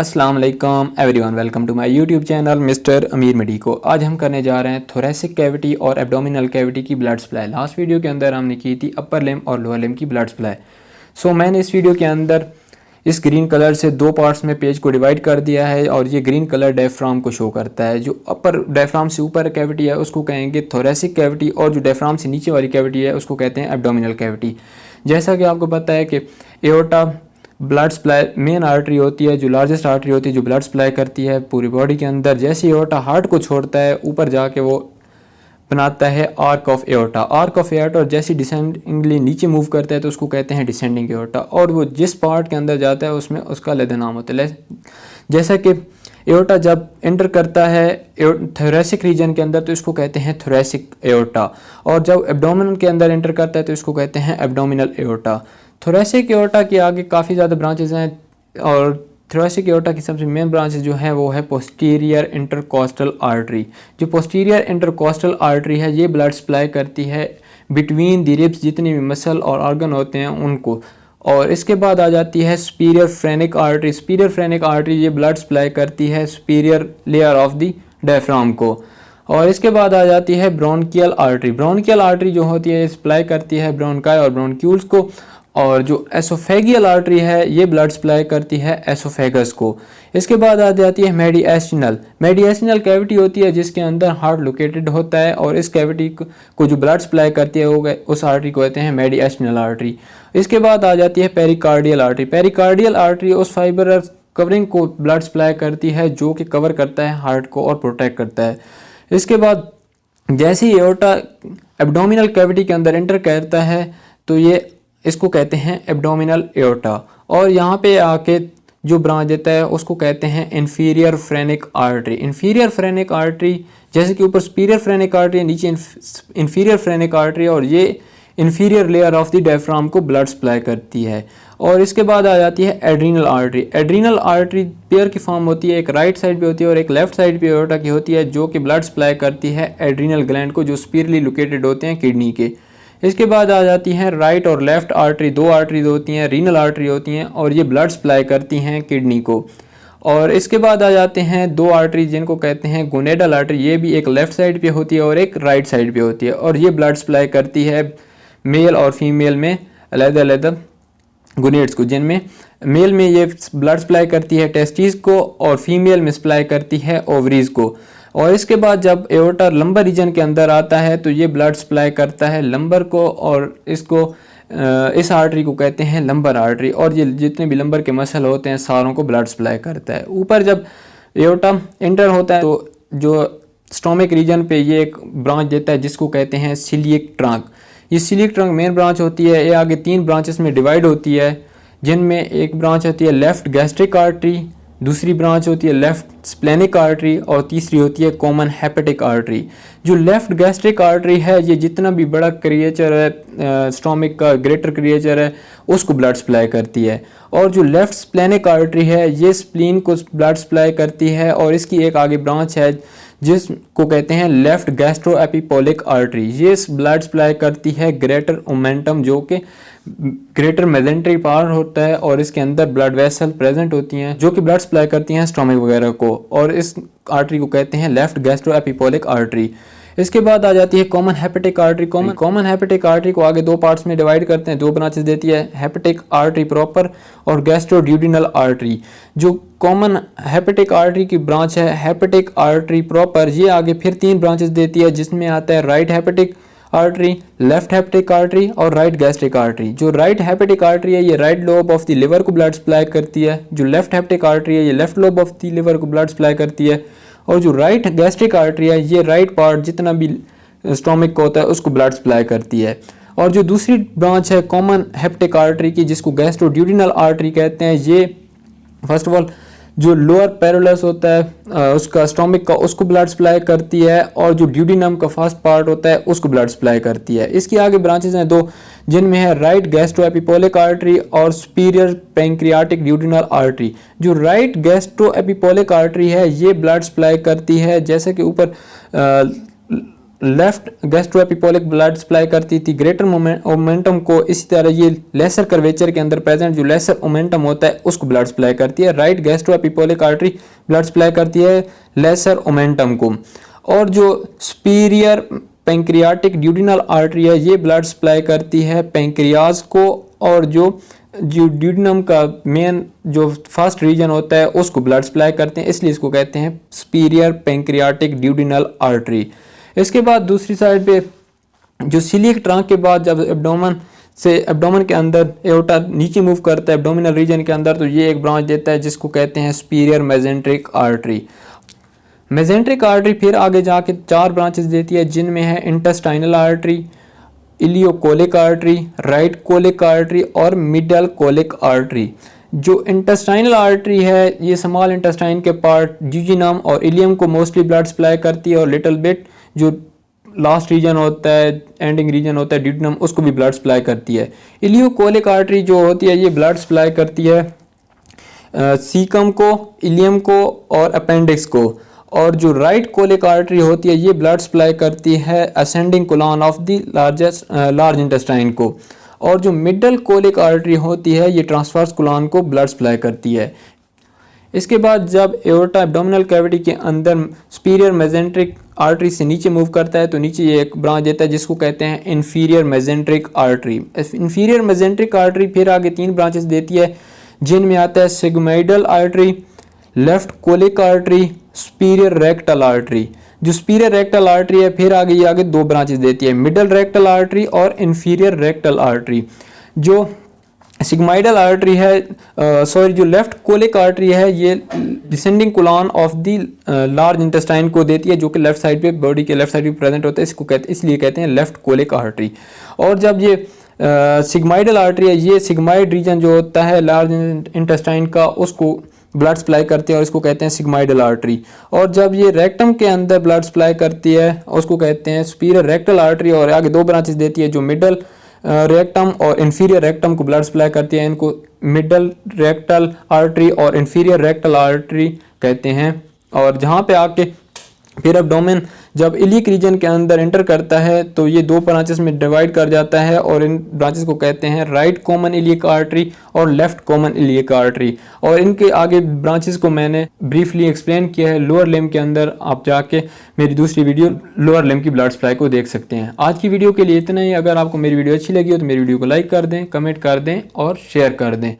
अस्सलाम वालेकुम everyone, welcome to my YouTube channel mister Amir medico. आज हम करने जा रहे हैं थोरेसिक कैविटी और एब्डोमिनल कैविटी की ब्लड सप्लाई। लास्ट वीडियो के अंदर हमने की थी अपर लिम्ब और लोअर लिम्ब की ब्लड सप्लाई। मैंने इस वीडियो के अंदर इस ग्रीन कलर से दो पार्ट्स में पेज को डिवाइड कर दिया है और ये ग्रीन कलर डायफ्राम को शो करता है। जो अपर डायफ्राम से ऊपर कैविटी है उसको कहेंगे थोरेसिक कैविटी और जो डायफ्राम से नीचे वाली कैविटी है उसको कहते हैं एब्डोमिनल कैविटी। जैसा कि आपको पता है कि aorta blood supply main artery होती है, जो लार्जेस्ट आर्टरी होती है जो ब्लड सप्लाई करती है पूरी बॉडी के अंदर। जैसे एओर्टा हार्ट को छोड़ता है ऊपर जाके वो बनाता है arc of aorta. Arc of aorta और जैसे डिसेंडिंगली नीचे मूव करता है तो उसको कहते हैं डिसेंडिंग एओर्टा। और वो जिस पार्ट के अंदर जाता है उसमें उसका अलग नाम होता है। जैसा कि एओर्टा जब एंटर करता है थोरेसिक रीजन के अंदर तो इसको कहते हैं थोरेसिक एओर्टा, और जब एब्डोमिनल के अंदर एंटर करता है तो इसको कहते हैं एब्डोमिनल एओर्टा। थोरेसिक एओर्टा के आगे काफ़ी ज़्यादा ब्रांचेस हैं और थोरेसिक एओर्टा की सबसे मेन ब्रांचेस जो है वो है पोस्टीरियर इंटरकोस्टल आर्टरी। जो पोस्टीरियर इंटरकोस्टल आर्टरी है ये ब्लड सप्लाई करती है बिटवीन द रिब्स, जितने भी मसल और ऑर्गन होते हैं उनको। और इसके बाद आ जाती है superior phrenic artery. Superior phrenic artery ये ब्लड सप्लाई करती है superior layer of the diaphragm को। और इसके बाद आ जाती है ब्रोंकियल आर्टरी। ब्रोंकियल आर्टरी जो होती है सप्लाई करती है ब्रोंकाई और ब्रोंक्यूल्स को। और जो एसोफेगियल आर्टरी है ये ब्लड सप्लाई करती है एसोफेगस को। इसके बाद आ जाती है मेडिएस्टिनल। मेडिएस्टिनल कैविटी होती है जिसके अंदर हार्ट लोकेटेड होता है और इस कैविटी को जो ब्लड सप्लाई करती है वो उस आर्टरी को कहते हैं मेडिएस्टिनल आर्टरी। इसके बाद आ जाती है पेरिकार्डियल आर्टरी। पेरिकार्डियल आर्टरी उस फाइबर कवरिंग को ब्लड सप्लाई करती है जो कि कवर करता है हार्ट को और प्रोटेक्ट करता है। इसके बाद जैसे ही एओर्टा एब्डोमिनल कैविटी के अंदर एंटर करता है तो ये इसको कहते हैं एब्डोमिनल एओर्टा। और यहाँ पे आके जो ब्रांच देता है उसको कहते हैं inferior phrenic artery. Inferior phrenic artery जैसे कि ऊपर सुपीरियर फ्रेनिक आर्टरी नीचे इंफीरियर फ्रेनिक आर्टरी, और ये inferior layer of the diaphragm को ब्लड सप्लाई करती है। और इसके बाद आ जाती है adrenal artery. Adrenal artery pair की फॉर्म होती है, एक राइट साइड पे होती है और एक लेफ्ट साइड पे एओर्टा की होती है, जो कि ब्लड सप्लाई करती है एड्रीनल ग्लैंड को जो सुपीरियरली लोकेटेड होते हैं किडनी के। इसके बाद आ जाती हैं राइट और लेफ्ट आर्टरी। दो आर्टरीज होती हैं, रीनल आर्टरी होती हैं और ये ब्लड सप्लाई करती हैं किडनी को। और इसके बाद आ जाते हैं दो आर्टरी जिनको कहते हैं गोनेडल आर्टरी। ये भी एक लेफ्ट साइड पे होती है और एक राइट साइड पे होती है, और ये ब्लड सप्लाई करती है मेल और फीमेल में अलग-अलग गोनेड्स को, जिनमें मेल में ये ब्लड सप्लाई करती है टेस्टिस को और फीमेल में सप्लाई करती है ओवरीज को। और इसके बाद जब एओर्टा लंबर रीजन के अंदर आता है तो ये ब्लड सप्लाई करता है लंबर को, और इसको इस आर्टरी को कहते हैं लंबर आर्टरी। और ये जितने भी लंबर के मसल होते हैं सारों को ब्लड सप्लाई करता है। ऊपर जब एओर्टा एंटर होता है तो जो स्टोमिक रीजन पे ये एक ब्रांच देता है जिसको कहते हैं सिलिएक ट्रंक। ये सिलिएक ट्रंक मेन ब्रांच होती है। ये आगे तीन ब्रांचेस में डिवाइड होती है, जिनमें एक ब्रांच होती है लेफ्ट गैस्ट्रिक आर्टरी, दूसरी ब्रांच होती है लेफ्ट स्प्लेनिक आर्टरी और तीसरी होती है कॉमन हेपेटिक आर्टरी। जो लेफ्ट गैस्ट्रिक आर्टरी है ये जितना भी बड़ा क्रिएचर है स्टोमिक का ग्रेटर क्रिएचर है उसको ब्लड सप्लाई करती है। और जो लेफ्ट स्प्लेनिक आर्टरी है ये स्प्लीन को ब्लड सप्लाई करती है, और इसकी एक आगे ब्रांच है जिसको कहते हैं लेफ्ट गैस्ट्रो एपिपोलिक आर्टरी। ये ब्लड सप्लाई करती है ग्रेटर ओमेंटम, जो कि ग्रेटर मेजेंट्री पार्ट होता है, और इसके अंदर ब्लड वेसल प्रेजेंट होती हैं जो कि ब्लड सप्लाई करती हैं स्टोमिक वगैरह को, और इस आर्टरी को कहते हैं लेफ्ट गैस्ट्रो एपिपोलिक आर्टरी। इसके बाद आ जाती है common hepatic artery. Common hepatic artery को आगे दो पार्ट्स में डिवाइड करते हैं, दो ब्रांचेस देती है, हेपेटिक आर्टरी प्रॉपर और गैस्ट्रोड्यूडिनल आर्टरी। जो कॉमन हेपेटिक आर्टरी की ब्रांच है हेपेटिक आर्टरी प्रॉपर, ये आगे फिर तीन ब्रांचेस देती है जिसमें आता है right hepatic artery, left hepatic artery और राइट गैस्ट्रिक आर्टरी। जो राइट हेपेटिक आर्टरी है ये right lobe of the liver को ब्लड सप्लाई करती है। जो लेफ्ट हेपेटिक आर्टरी है ये left lobe of the liver को ब्लड सप्लाई करती है। और जो राइट गैस्ट्रिक आर्टरी है ये राइट पार्ट जितना भी स्टोमिक का होता है उसको ब्लड सप्लाई करती है। और जो दूसरी ब्रांच है कॉमन हेपेटिक आर्टरी की जिसको गैस्ट्रोड्यूडिनल आर्टरी कहते हैं, ये फर्स्ट ऑफ ऑल जो लोअर पेरोलस होता है उसका स्टोमिक का उसको ब्लड सप्लाई करती है, और जो ड्यूडिनम का फर्स्ट पार्ट होता है उसको ब्लड सप्लाई करती है। इसकी आगे ब्रांचेस हैं दो, जिनमें है राइट गैस्ट्रो एपिपोलिक आर्टरी और सुपीरियर पैंक्रियाटिक ड्यूडिनल आर्टरी। जो राइट गैस्ट्रो एपिपोलिक आर्टरी है ये ब्लड सप्लाई करती है, जैसे कि ऊपर लेफ्ट गैस्ट्रोएपिपोलिक ब्लड सप्लाई करती थी ग्रेटर मोमेंटम को। इसी तरह ये लेसर कर्वेचर के अंदर प्रेजेंट जो लेसर मोमेंटम होता है उसको ब्लड सप्लाई करती है। राइट गैस्ट्रोएपिपोलिक आर्टरी ब्लड सप्लाई करती है लेसर मोमेंटम को। और जो सुपीरियर पैंक्रियाटिक ड्यूडिनल आर्टरी है ये ब्लड सप्लाई करती है पैंक्रियाज को। और जो ड्यूडिनम का मेन जो फर्स्ट रीजन होता है उसको ब्लड सप्लाई करते हैं, इसलिए इसको कहते हैं सुपीरियर पैंक्रियाटिक ड्यूडिनल आर्टरी। इसके बाद दूसरी साइड पे जो सीलियक ट्रंक के बाद जब एब्डोमेन के अंदर एओर्टा नीचे मूव करता है एब्डोमिनल रीजन के अंदर, तो ये एक ब्रांच देता है जिसको कहते हैं superior mesenteric artery. Mesenteric artery फिर आगे जाके 4 ब्रांचेस देती है जिनमें है intestinal artery, ileocolic artery, right colic artery और मिडल कोलिक आर्टरी। जो इंटेस्टाइनल आर्टरी है ये स्मॉल इंटेस्टाइन के पार्ट ड्यूजिनम और इलियम को मोस्टली ब्लड सप्लाई करती है और लिटिल बिट जो लास्ट रीजन होता है एंडिंग रीजन होता है ड्यूडिनम उसको भी ब्लड सप्लाई करती है। इलियोकोलिक आर्टरी जो होती है ये ब्लड सप्लाई करती है सीकम को, इलियम को और अपेंडिक्स को। और जो राइट कोलिक आर्टरी होती है ये ब्लड सप्लाई करती है ascending colon of the large intestine को। और जो मिडल कोलिक आर्टरी होती है ये ट्रांसवर्स कोलन को ब्लड सप्लाई करती है। इसके बाद जब एओर्टा एब्डोमिनल कैविटी के अंदर सुपीरियर मेजेंट्रिक आर्टरी से नीचे मूव करता है तो नीचे ये एक ब्रांच देता है जिसको कहते हैं inferior mesenteric artery. Inferior mesenteric artery फिर आगे 3 ब्रांचेस देती है जिनमें आता है sigmoidal artery, left colic artery, superior rectal artery. जो सुपीरियर रेक्टल आर्टरी है फिर आगे 2 ब्रांचेस देती है, मिडल रेक्टल आर्टरी और इन्फीरियर रेक्टल आर्टरी। जो सिग्मोइडल आर्टरी है जो लेफ्ट कोलिक आर्टरी है ये descending colon of the large intestine को देती है जो कि लेफ्ट साइड पे बॉडी के लेफ्ट साइड पे प्रेजेंट होता है, इसलिए कहते हैं लेफ्ट कोलिक आर्टरी। और जब ये सिग्मोइडल आर्टरी है ये सिग्मोइड रीजन जो होता है लार्ज इंटेस्टाइन का उसको ब्लड सप्लाई करती है और इसको कहते हैं सिग्मोइडल आर्टरी। और जब ये रेक्टम के अंदर ब्लड सप्लाई करती है उसको कहते हैं सुपीरियर रेक्टल आर्टरी। और आगे 2 ब्रांचेस देती है जो मिडल रेक्टम और इन्फीरियर रेक्टम को ब्लड सप्लाई करती है, इनको मिडल रेक्टल आर्टरी और इन्फीरियर रेक्टल आर्टरी कहते हैं। और जहाँ पे आके फिर एब्डोमेन जब इलियक रीजन के अंदर एंटर करता है तो ये 2 ब्रांचेस में डिवाइड कर जाता है और इन ब्रांचेस को कहते हैं राइट कॉमन इलियक आर्टरी और लेफ्ट कॉमन इलियक आर्टरी। और इनके आगे ब्रांचेस को मैंने ब्रीफली एक्सप्लेन किया है लोअर लिम्ब के अंदर, आप जाके मेरी दूसरी वीडियो लोअर लिम्ब की ब्लड सप्लाई को देख सकते हैं। आज की वीडियो के लिए इतना ही। अगर आपको मेरी वीडियो अच्छी लगी हो तो मेरी वीडियो को लाइक कर दें, कमेंट कर दें और शेयर कर दें।